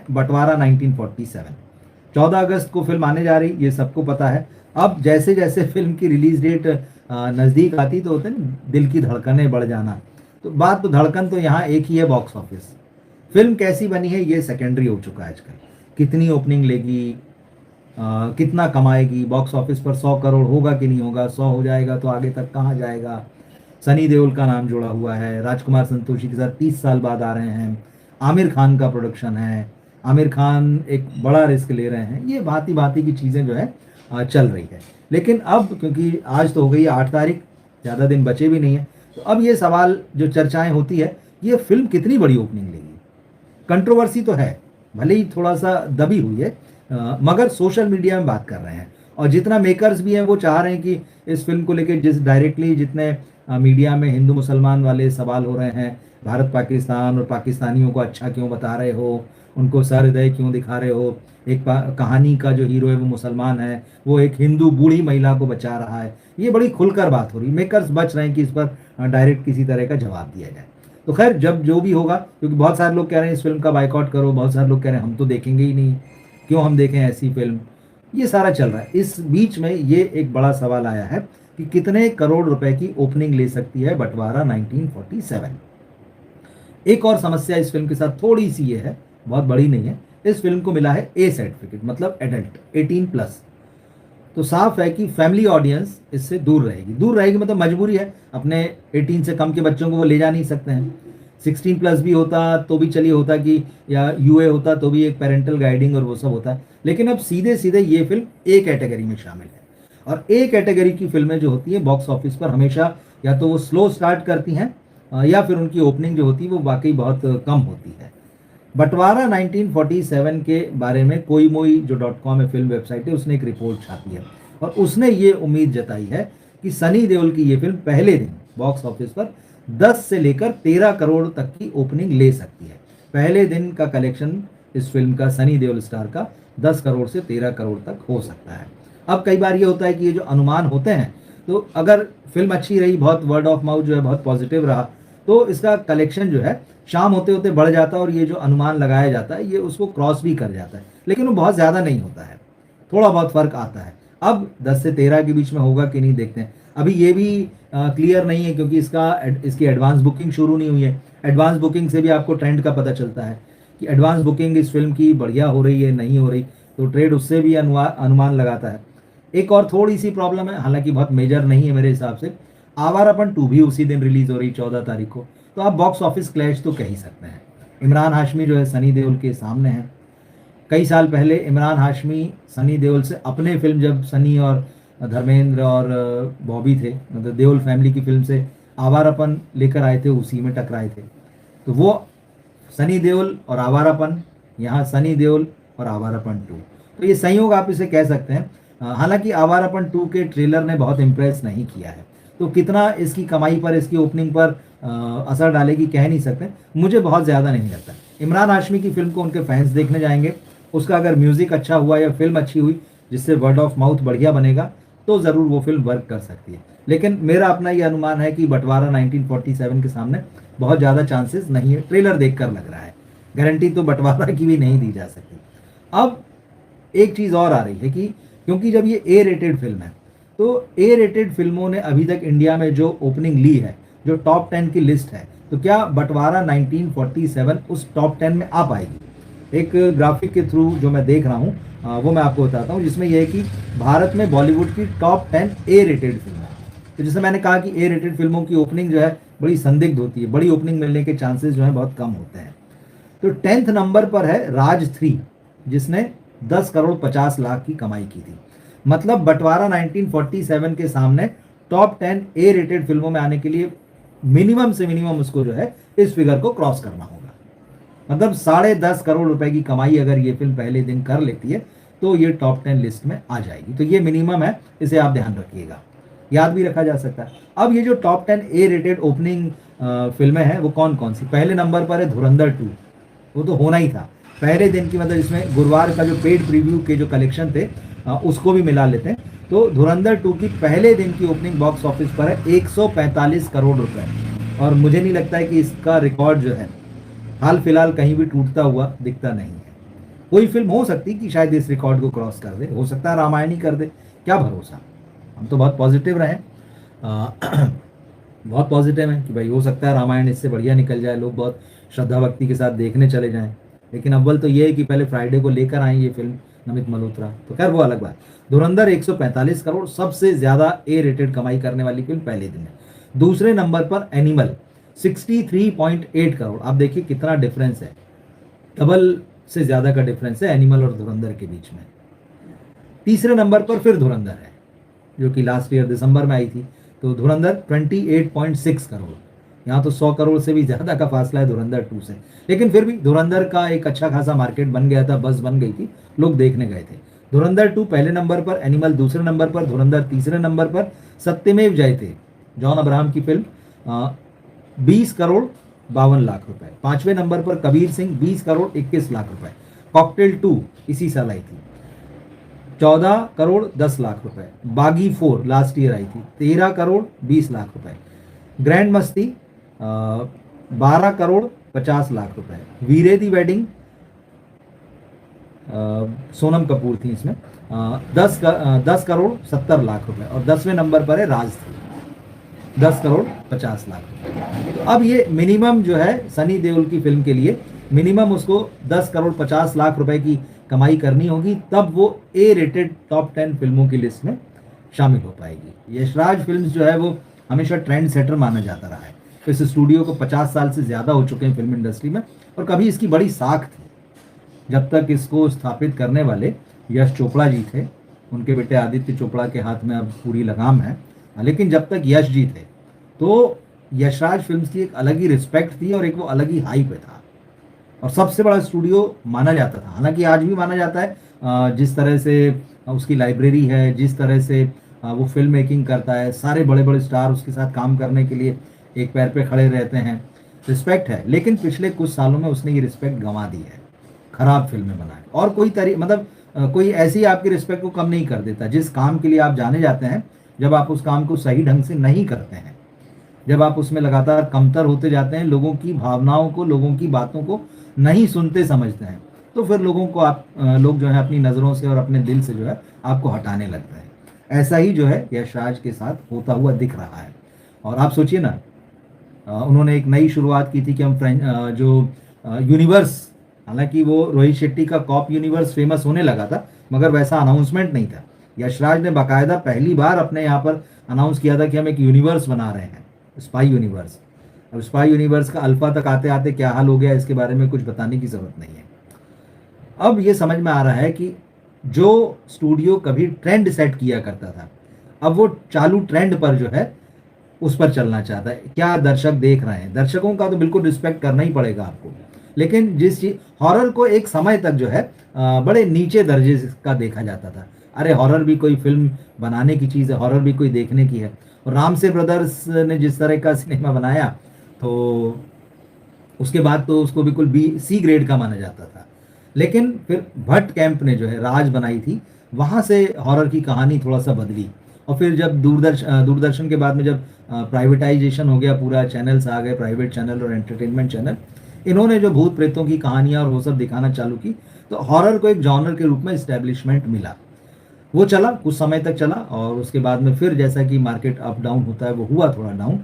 बंटवारा 1947। 14 अगस्त को फिल्म आने जा रही, ये सबको पता है। अब जैसे जैसे फिल्म की रिलीज डेट नज़दीक आती तो होते ना दिल की धड़कनें बढ़ जाना। तो बात तो धड़कन तो यहाँ एक ही है, बॉक्स ऑफिस। फिल्म कैसी बनी है ये सेकेंडरी हो चुका है आजकल। कितनी ओपनिंग लेगी, कितना कमाएगी, बॉक्स ऑफिस पर 100 करोड़ होगा कि नहीं होगा, 100 हो जाएगा तो आगे तक कहाँ जाएगा। सनी देओल का नाम जुड़ा हुआ है, राजकुमार संतोषी के साथ 30 साल बाद आ रहे हैं, आमिर खान का प्रोडक्शन है, आमिर खान एक बड़ा रिस्क ले रहे हैं, ये भांति भांति की चीज़ें जो है चल रही है। लेकिन अब क्योंकि आज तो हो गई 8 तारीख, ज़्यादा दिन बचे भी नहीं है, तो अब ये सवाल जो चर्चाएं होती है, ये फिल्म कितनी बड़ी ओपनिंग लेगी। कंट्रोवर्सी तो है, भले ही थोड़ा सा दबी हुई है, मगर सोशल मीडिया में बात कर रहे हैं, और जितना मेकर्स भी हैं वो चाह रहे हैं कि इस फिल्म को लेकर जिस डायरेक्टली जितने मीडिया में हिंदू मुसलमान वाले सवाल हो रहे हैं, भारत पाकिस्तान और पाकिस्तानियों को अच्छा क्यों बता रहे हो, उनको सहृदय क्यों दिखा रहे हो, एक कहानी का जो हीरो है वो मुसलमान है, वो एक हिंदू बूढ़ी महिला को बचा रहा है, ये बड़ी खुलकर बात हो रही है। मेकर्स बच रहे हैं कि इस पर डायरेक्ट किसी तरह का जवाब दिया जाए। तो खैर जब जो भी होगा, क्योंकि बहुत सारे लोग कह रहे हैं इस फिल्म का बाइकआउट करो, बहुत सारे लोग कह रहे हैं हम तो देखेंगे ही नहीं, क्यों हम देखें ऐसी फिल्म, ये सारा चल रहा है। इस बीच में ये एक बड़ा सवाल आया है कि कितने करोड़ रुपए की ओपनिंग ले सकती है बंटवारा 1947। एक और समस्या इस फिल्म के साथ थोड़ी सी ये है, बहुत बड़ी नहीं है, इस फिल्म को मिला है ए सर्टिफिकेट, मतलब एडल्ट 18+। तो साफ है कि फैमिली ऑडियंस इससे दूर रहेगी। दूर रहेगी मतलब मजबूरी है, अपने 18 से कम के बच्चों को वो ले जा नहीं सकते हैं। 16+ भी होता तो भी चलिए होता कि, या यूए होता तो भी एक पेरेंटल गाइडिंग और वो सब होता है। लेकिन अब सीधे सीधे ये फिल्म ए कैटेगरी में शामिल है, और ए कैटेगरी की फिल्में जो होती हैं बॉक्स ऑफिस पर हमेशा या तो वो स्लो स्टार्ट करती हैं, या फिर उनकी ओपनिंग जो होती है वो वाकई बहुत कम होती है। बंटवारा 1947 के बारे में कोई मोई जो .com है, फिल्म वेबसाइट है, उसने एक रिपोर्ट छापी है, और उसने ये उम्मीद जताई है कि सनी देओल की ये फिल्म पहले दिन बॉक्स ऑफिस पर 10 से लेकर 13 करोड़ तक की ओपनिंग ले सकती है। पहले दिन का कलेक्शन इस फिल्म का, सनी देओल स्टार का, 10 करोड़ से 13 करोड़ तक हो सकता है। अब कई बार ये होता है कि ये जो अनुमान होते हैं, तो अगर फिल्म अच्छी रही, बहुत वर्ड ऑफ माउथ जो है बहुत पॉजिटिव रहा, तो इसका कलेक्शन जो है शाम होते होते बढ़ जाता है, और ये जो अनुमान लगाया जाता है ये उसको क्रॉस भी कर जाता है, लेकिन वो बहुत ज़्यादा नहीं होता है, थोड़ा बहुत फर्क आता है। अब 10 से 13 के बीच में होगा कि नहीं देखते हैं। अभी ये भी क्लियर नहीं है, क्योंकि इसकी एडवांस बुकिंग शुरू नहीं हुई है। एडवांस बुकिंग से भी आपको ट्रेंड का पता चलता है कि एडवांस बुकिंग इस फिल्म की बढ़िया हो रही है नहीं हो रही, तो ट्रेड उससे भी अनुमान लगाता है। एक और थोड़ी सी प्रॉब्लम है, हालांकि बहुत मेजर नहीं है मेरे हिसाब से, आवारापन 2 भी उसी दिन रिलीज हो रही 14 तारीख को, तो आप बॉक्स ऑफिस क्लैश तो कह ही सकते हैं। इमरान हाशमी जो है सनी देओल के सामने है। कई साल पहले इमरान हाशमी सनी देओल से अपने फिल्म, जब सनी और धर्मेंद्र और बॉबी थे, मतलब देओल फैमिली की फिल्म से आवारापन लेकर आए थे, उसी में टकराए थे। तो वो सनी देओल और आवारापन, यहाँ सनी देओल और आवारापन 2, तो ये संयोग आप इसे कह सकते हैं। हालांकि आवारापन 2 के ट्रेलर ने बहुत इम्प्रेस नहीं किया है, तो कितना इसकी कमाई पर, इसकी ओपनिंग पर असर डालेगी कह नहीं सकते। मुझे बहुत ज़्यादा नहीं लगता। इमरान हाशमी की फिल्म को उनके फैंस देखने जाएंगे, उसका अगर म्यूज़िक अच्छा हुआ या फिल्म अच्छी हुई जिससे वर्ड ऑफ माउथ बढ़िया बनेगा, तो ज़रूर वो फिल्म वर्क कर सकती है। लेकिन मेरा अपना ये अनुमान है कि बंटवारा 1947 के सामने बहुत ज़्यादा चांसेस नहीं है, ट्रेलर देखकर लग रहा है। गारंटी तो बंटवारा की भी नहीं दी जा सकती। अब एक चीज़ और आ रही है कि क्योंकि जब ये ए रेटेड फिल्म है, तो ए रेटेड फिल्मों ने अभी तक इंडिया में जो ओपनिंग ली है, जो टॉप 10 की लिस्ट है, तो क्या बंटवारा 1947 उस टॉप 10 में आ पाएगी। एक ग्राफिक के थ्रू जो मैं देख रहा हूँ वो मैं आपको बताता हूँ, जिसमें यह है कि भारत में बॉलीवुड की टॉप 10 ए रेटेड फिल्म है। तो जैसे मैंने कहा कि ए रेटेड फिल्मों की ओपनिंग जो है बड़ी संदिग्ध होती है, बड़ी ओपनिंग मिलने के चांसेस जो है बहुत कम होते हैं। तो 10th नंबर पर है राज 3, जिसने 10 करोड़ 50 लाख की कमाई की थी। मतलब बंटवारा 1947 के सामने टॉप 10 ए रेटेड फिल्मों में आने के लिए मिनिमम से मिनिमम उसको जो है इस फिगर को क्रॉस करना होगा। मतलब 10.5 करोड़ रुपए की कमाई अगर ये फिल्म पहले दिन कर लेती है, तो ये टॉप 10 लिस्ट में आ जाएगी। तो ये मिनिमम है, इसे आप ध्यान रखिएगा, याद भी रखा जा सकता है। अब ये जो टॉप 10 ए रेटेड ओपनिंग फिल्में हैं वो कौन कौन सी। पहले नंबर पर है धुरंधर 2, वो तो होना ही था पहले दिन की, मतलब इसमें गुरुवार का जो पेड प्रीव्यू के जो कलेक्शन थे उसको भी मिला लेते हैं, तो धुरंधर 2 की पहले दिन की ओपनिंग बॉक्स ऑफिस पर है 145 करोड़ रुपए, और मुझे नहीं लगता है कि इसका रिकॉर्ड जो है हाल फिलहाल कहीं भी टूटता हुआ दिखता नहीं है। कोई फिल्म हो सकती कि शायद इस रिकॉर्ड को क्रॉस कर दे, हो सकता है रामायण ही कर दे, क्या भरोसा। हम तो बहुत पॉजिटिव रहे, बहुत पॉजिटिव हैं कि भाई हो सकता है रामायण इससे बढ़िया निकल जाए, लोग बहुत श्रद्धा भक्ति के साथ देखने चले जाएं। लेकिन अव्वल तो ये है कि पहले फ्राइडे को लेकर आए ये फिल्म नमित मल्होत्रा, तो खैर वो अलग बात। धुरंधर 145 करोड़, सबसे ज्यादा ए रेटेड कमाई करने वाली फिल्म पहले दिन है। दूसरे नंबर पर एनिमल 63.8 करोड़। आप देखिए कितना डिफरेंस है, डबल से ज्यादा का डिफरेंस है एनिमल और धुरंधर के बीच में। तीसरे नंबर पर फिर धुरंधर है, जो कि लास्ट ईयर दिसंबर में आई थी। तो धुरंधर 28.6 करोड़, यहाँ तो 100 करोड़ से भी ज्यादा का फासला है धुरंधर 2 से। लेकिन फिर भी धुरंधर का एक अच्छा खासा मार्केट बन गया था, बस बन गई थी, लोग देखने गए थे। धुरंधर 2 पहले नंबर पर, एनिमल दूसरे नंबर पर, धुरंधर तीसरे नंबर पर। सत्यमेव जयते जॉन अब्राहम की फिल्म 20 करोड़ 52 लाख रुपए। पांचवें नंबर पर कबीर सिंह 20 करोड़ 21 लाख रुपए। कॉकटेल 2 इसी साल आई थी, 14 करोड़ 10 लाख रुपए। बागी 4 लास्ट ईयर आई थी, 13 करोड़ 20 लाख रुपए। ग्रैंड मस्ती 12 करोड़ 50 लाख रुपए। वीरे दी वेडिंग सोनम कपूर थी इसमें, 10 करोड़ 70 लाख रुपए। और 10वें नंबर पर है राज थी, 10 करोड़ 50 लाख रुपए। तो अब ये मिनिमम जो है सनी देओल की फिल्म के लिए, मिनिमम उसको 10 करोड़ 50 लाख रुपए की कमाई करनी होगी, तब वो ए रेटेड टॉप 10 फिल्मों की लिस्ट में शामिल हो पाएगी। यशराज फिल्म्स जो है वो हमेशा ट्रेंड सेटर माना जाता रहा है। इस स्टूडियो को 50 साल से ज़्यादा हो चुके हैं फिल्म इंडस्ट्री में, और कभी इसकी बड़ी साख थी जब तक इसको स्थापित करने वाले यश चोपड़ा जी थे। उनके बेटे आदित्य चोपड़ा के हाथ में अब पूरी लगाम है, लेकिन जब तक यश जी थे तो यशराज फिल्म्स की एक अलग ही रिस्पेक्ट थी और एक वो अलग ही हाइप था, और सबसे बड़ा स्टूडियो माना जाता था। हालांकि आज भी माना जाता है, जिस तरह से उसकी लाइब्रेरी है, जिस तरह से वो फिल्म मेकिंग करता है, सारे बड़े बड़े स्टार उसके साथ काम करने के लिए एक पैर पे खड़े रहते हैं, रिस्पेक्ट है। लेकिन पिछले कुछ सालों में उसने ये रिस्पेक्ट गंवा दी है, खराब फिल्में बनाए। और कोई मतलब कोई ऐसी आपकी रिस्पेक्ट को कम नहीं कर देता। जिस काम के लिए आप जाने जाते हैं, जब आप उस काम को सही ढंग से नहीं करते हैं, जब आप उसमें लगातार कमतर होते जाते हैं, लोगों की भावनाओं को, लोगों की बातों को नहीं सुनते समझते हैं, तो फिर लोगों को लोग जो है अपनी नज़रों से और अपने दिल से जो है आपको हटाने लगते हैं। ऐसा ही जो है यशराज के साथ होता हुआ दिख रहा है। और आप सोचिए ना, उन्होंने एक नई शुरुआत की थी कि हम जो यूनिवर्स, हालांकि वो रोहित शेट्टी का कॉप यूनिवर्स फेमस होने लगा था, मगर वैसा अनाउंसमेंट नहीं था। यशराज ने बाकायदा पहली बार अपने यहाँ पर अनाउंस किया था कि हम एक यूनिवर्स बना रहे हैं, स्पाई यूनिवर्स। अब स्पाई यूनिवर्स का अल्फा तक आते आते क्या हाल हो गया, इसके बारे में कुछ बताने की जरूरत नहीं है। अब ये समझ में आ रहा है कि जो स्टूडियो कभी ट्रेंड सेट किया करता था, अब वो चालू ट्रेंड पर जो है उस पर चलना चाहता है। क्या दर्शक देख रहे हैं, दर्शकों का तो बिल्कुल रिस्पेक्ट करना ही पड़ेगा आपको। लेकिन जिस चीज हॉरर को एक समय तक जो है बड़े नीचे दर्जे का देखा जाता था। अरे हॉरर भी कोई फिल्म बनाने की चीज़ है, हॉरर भी कोई देखने की है। और रामसे ब्रदर्स ने जिस तरह का सिनेमा बनाया, तो उसके बाद तो उसको बिल्कुल C ग्रेड का माना जाता था। लेकिन फिर भट्ट कैंप ने जो है राज बनाई थी, वहाँ से हॉरर की कहानी थोड़ा सा बदली। और फिर जब दूरदर्शन के बाद में जब प्राइवेटाइजेशन हो गया, पूरा चैनल्स आ गए, प्राइवेट चैनल और एंटरटेनमेंट चैनल, इन्होंने जो भूत प्रेतों की कहानियां और वो सब दिखाना चालू की, तो हॉरर को एक जॉनर के रूप में इस्टेब्लिशमेंट मिला। वो चला, कुछ समय तक चला, और उसके बाद में फिर जैसा कि मार्केट अप डाउन होता है वो हुआ थोड़ा डाउन।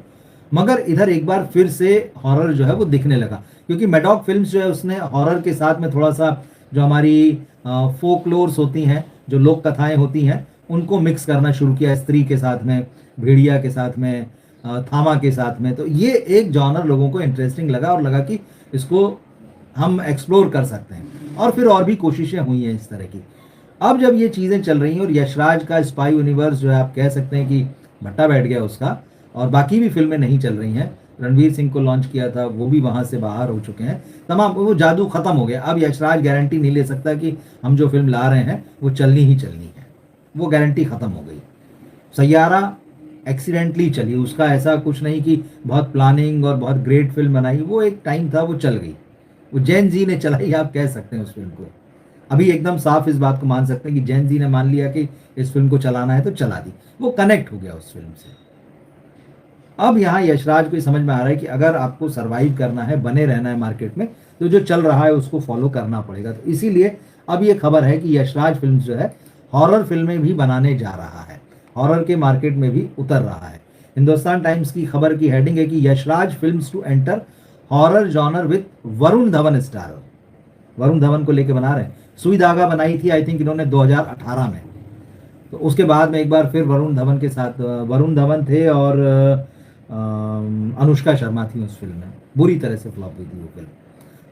मगर इधर एक बार फिर से हॉरर जो है वो दिखने लगा, क्योंकि मैडॉक फिल्म्स जो है उसने हॉरर के साथ में थोड़ा सा जो हमारी फोकलोर्स होती हैं, जो लोक कथाएं होती हैं, उनको मिक्स करना शुरू किया। स्त्री के साथ में, भेड़िया के साथ में, थामा के साथ में। तो ये एक जॉनर लोगों को इंटरेस्टिंग लगा और लगा कि इसको हम एक्सप्लोर कर सकते हैं। और फिर और भी कोशिशें हुई हैं इस तरह की। अब जब ये चीज़ें चल रही हैं और यशराज का स्पाई यूनिवर्स जो है, आप कह सकते हैं कि भट्टा बैठ गया उसका, और बाकी भी फिल्में नहीं चल रही हैं। रणवीर सिंह को लॉन्च किया था, वो भी वहाँ से बाहर हो चुके हैं, तमाम वो जादू खत्म हो गया। अब यशराज गारंटी नहीं ले सकता कि हम जो फिल्म ला रहे हैं वो चलनी ही चलनी है, वो गारंटी खत्म हो गई। सैयारा एक्सीडेंटली चली, उसका ऐसा कुछ नहीं कि बहुत प्लानिंग और बहुत ग्रेट फिल्म बनाई, वो एक टाइम था, वो चल गई। वो जैन जी ने चलाई, आप कह सकते हैं उस फिल्म को। अभी एकदम साफ इस बात को मान सकते हैं कि जैन जी ने मान लिया कि इस फिल्म को चलाना है तो चला दी, वो कनेक्ट हो गया उस फिल्म से। अब यहाँ यशराज को समझ में आ रहा है कि अगर आपको सरवाइव करना है, बने रहना है मार्केट में, तो जो चल रहा है उसको फॉलो करना पड़ेगा। तो इसीलिए अब ये खबर है कि यशराज फिल्म जो है हॉरर फिल्में भी बनाने जा रहा है, हॉरर के मार्केट में भी उतर रहा है। हिंदुस्तान टाइम्स की खबर की हेडिंग है कि Yashraj films to enter horror genre with Varun Dhawan starrer. Varun Dhawan को लेके बना रहे हैं। सुई धागा बनाई थी आई थिंक इन्होंने 2018 में, तो उसके बाद में एक बार फिर वरुण धवन के साथ, वरुण धवन थे और अनुष्का शर्मा थी उस फिल्म में। बुरी तरह से फ्लॉप हुई थी वो फिल्म।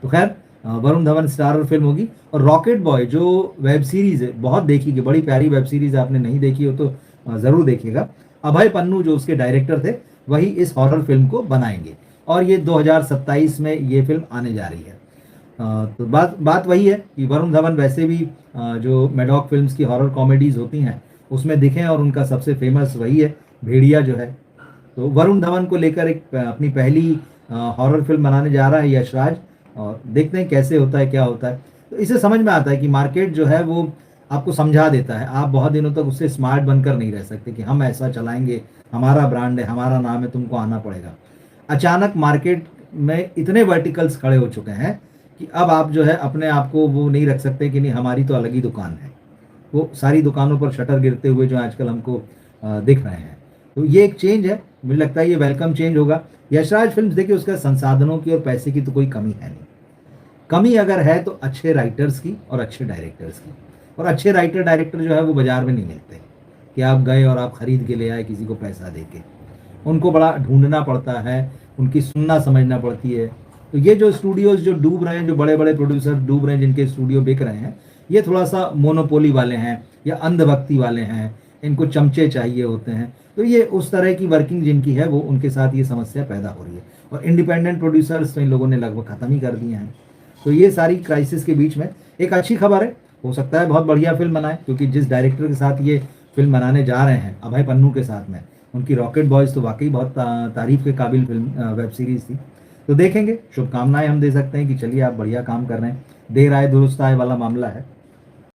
तो खैर वरुण धवन स्टारर फिल्म होगी। और रॉकेट बॉय जो वेब सीरीज है, बहुत देखी गई, बड़ी प्यारी वेब सीरीज है, आपने नहीं देखी हो तो जरूर देखिएगा। अभय पन्नू जो उसके डायरेक्टर थे वही इस हॉरर फिल्म को बनाएंगे और ये 2027 में ये फिल्म आने जा रही है। तो बात वही है कि वरुण धवन वैसे भी जो मैडॉक फिल्म्स की हॉरर कॉमेडीज होती हैं उसमें दिखे, और उनका सबसे फेमस वही है भेड़िया जो है। तो वरुण धवन को लेकर एक अपनी पहली हॉरर फिल्म बनाने जा रहा है यशराज, और देखते हैं कैसे होता है, क्या होता है। तो इससे समझ में आता है कि मार्केट जो है वो आपको समझा देता है, आप बहुत दिनों तक उससे स्मार्ट बनकर नहीं रह सकते कि हम ऐसा चलाएंगे, हमारा ब्रांड है, हमारा नाम है, तुमको आना पड़ेगा। अचानक मार्केट में इतने वर्टिकल्स खड़े हो चुके हैं कि अब आप जो है अपने आप को वो नहीं रख सकते कि नहीं हमारी तो अलग ही दुकान है। वो सारी दुकानों पर शटर गिरते हुए जो आजकल हमको दिख रहे हैं। तो ये एक चेंज है, मुझे लगता है ये वेलकम चेंज होगा। यशराज फिल्म्स देखिए, उसका संसाधनों की और पैसे की तो कोई कमी है नहीं। कमी अगर है तो अच्छे राइटर्स की और अच्छे डायरेक्टर्स की। और अच्छे राइटर डायरेक्टर जो है वो बाजार में नहीं मिलते कि आप गए और आप खरीद के ले आए किसी को पैसा दे के। उनको बड़ा ढूंढना पड़ता है, उनकी सुनना समझना पड़ती है। तो ये जो स्टूडियोज जो डूब रहे हैं, जो बड़े बड़े प्रोड्यूसर डूब रहे हैं, जिनके स्टूडियो बिक रहे हैं, ये थोड़ा सा मोनोपोली वाले हैं या अंधभक्ति वाले हैं, इनको चमचे चाहिए होते हैं। तो ये उस तरह की वर्किंग जिनकी है वो, उनके साथ ये समस्या पैदा हो रही है। और इंडिपेंडेंट प्रोड्यूसर्स तो इन लोगों ने लगभग खत्म ही कर दिए हैं। तो ये सारी क्राइसिस के बीच में एक अच्छी खबर है, हो सकता है बहुत बढ़िया फिल्म बनाए, क्योंकि जिस डायरेक्टर के साथ ये फिल्म बनाने जा रहे हैं अभय पन्नू के साथ में, उनकी रॉकेट बॉयज़ तो वाकई बहुत तारीफ के काबिल फिल्म वेब सीरीज़ थी। तो देखेंगे, शुभकामनाएं हम दे सकते हैं कि चलिए आप बढ़िया काम कर रहे हैं। देर आए दुरुस्त आए वाला मामला है।